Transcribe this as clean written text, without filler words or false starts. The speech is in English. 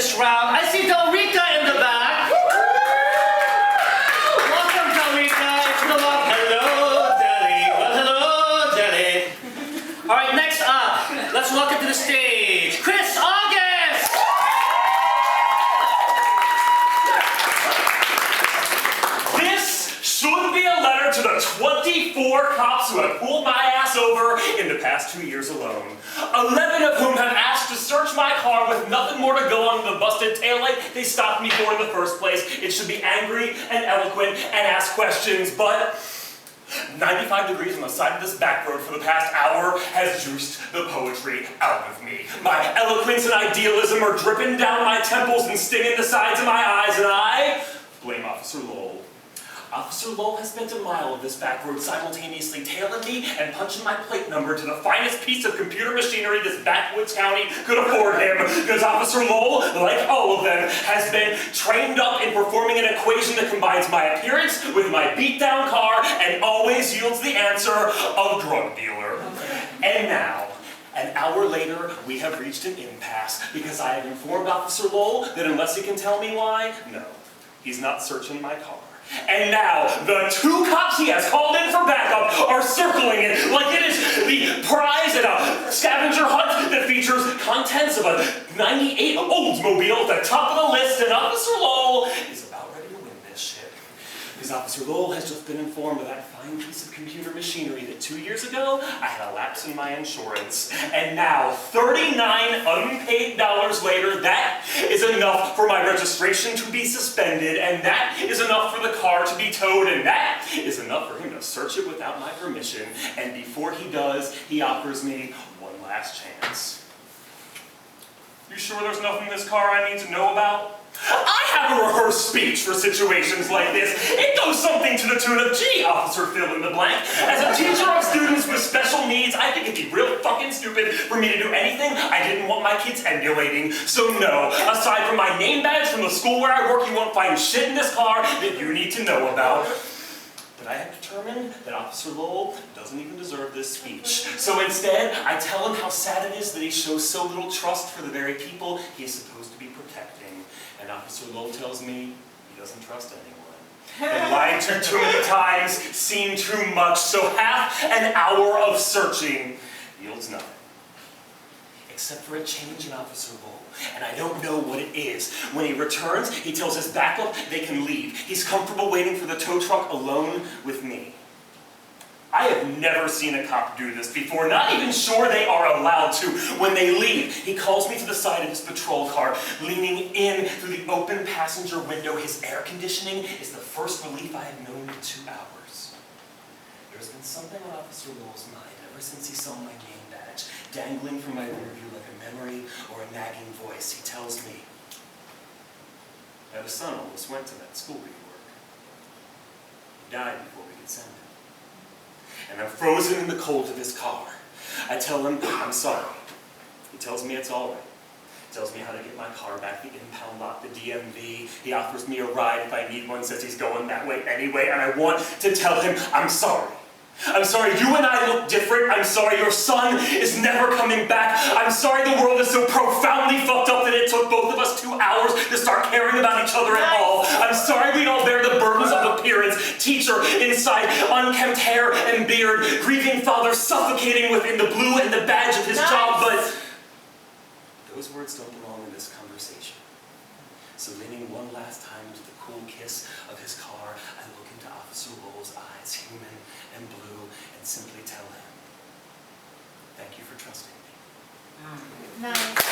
this round. I see Delrica in the back. Welcome, Delrica. It's been a long. Hello, Deli. Well, hello, Deli. All right, next up, let's welcome to the stage, Chris August. This should be a letter to the 24 cops who have pulled my ass over in the past 2 years alone. 11 of whom have asked to search my car with nothing more to go on than the busted taillight they stopped me for in the first place. It should be angry and eloquent and ask questions, but 95 degrees on the side of this back road for the past hour has juiced the poetry out of me. My eloquence and idealism are dripping down my temples and stinging the sides of my eyes, and I blame Officer Lowell. Officer Lowell has spent a mile of this back road simultaneously tailing me and punching my plate number to the finest piece of computer machinery this backwoods county could afford him, because Officer Lowell, like all of them, has been trained up in performing an equation that combines my appearance with my beat-down car and always yields the answer of drug dealer. And now, an hour later, we have reached an impasse because I have informed Officer Lowell that unless he can tell me why, no, he's not searching my car. And now, the 2 cops he has called in for backup are circling it like it is the prize at a scavenger hunt that features contents of a 98 Oldsmobile at the top of the list, and Officer Lowell is about ready to win this shit. Because Officer Lowell has just been informed of that fine piece of computer machinery that 2 years ago, I had a lapse in my insurance. And now, 39 unpaid dollars later, that is enough for my registration to be suspended, and that is enough for the car to be towed, and that is enough for him to search it without my permission. And before he does, he offers me one last chance. You sure there's nothing in this car I need to know about? I have a rehearsed speech for situations like this. It goes something to the tune of, gee, Officer fill in the blank. As a teacher of students with special needs, I think it'd be real fucking stupid for me to do anything I didn't want my kids emulating. So no, aside from my name badge from the school where I work, you won't find shit in this car that you need to know about. But I have determined that Officer Lowell doesn't even deserve this speech. So instead, I tell him how sad it is that he shows so little trust for the very people he is supposed to be protecting. And Officer Lowell tells me he doesn't trust anyone. And lied to too many times, seen too much, so half an hour of searching yields nothing. Except for a change in Officer Lowell. And I don't know what it is. When he returns, he tells his backup they can leave. He's comfortable waiting for the tow truck alone with me. I have never seen a cop do this before, not even sure they are allowed to. When they leave, he calls me to the side of his patrol car, leaning in through the open passenger window. His air conditioning is the first relief I have known in 2 hours. There's been something on Officer Lowell's mind ever since he saw my name badge dangling from my rearview like a memory or a nagging voice. He tells me, I have a son who almost went to that school we work. He died before we could send him. And I'm frozen in the cold of his car. I tell him I'm sorry. He tells me it's all right. He tells me how to get my car back, the impound lot, the DMV. He offers me a ride if I need one, says he's going that way anyway, and I want to tell him I'm sorry. I'm sorry you and I look different. I'm sorry your son is never coming back. I'm sorry the world is so profoundly fucked up that it took both of us 2 hours to start caring about each other at all. I'm sorry we don't bear the burdens of appearance. Teacher inside, unkempt hair and beard, grieving father suffocating within the blue and the badge of his job, but those words don't belong in this conversation. So leaning one last time into the cool kiss of his car, I look into Officer Lowell's eyes, human and blue, and simply tell him, thank you for trusting me. Nice.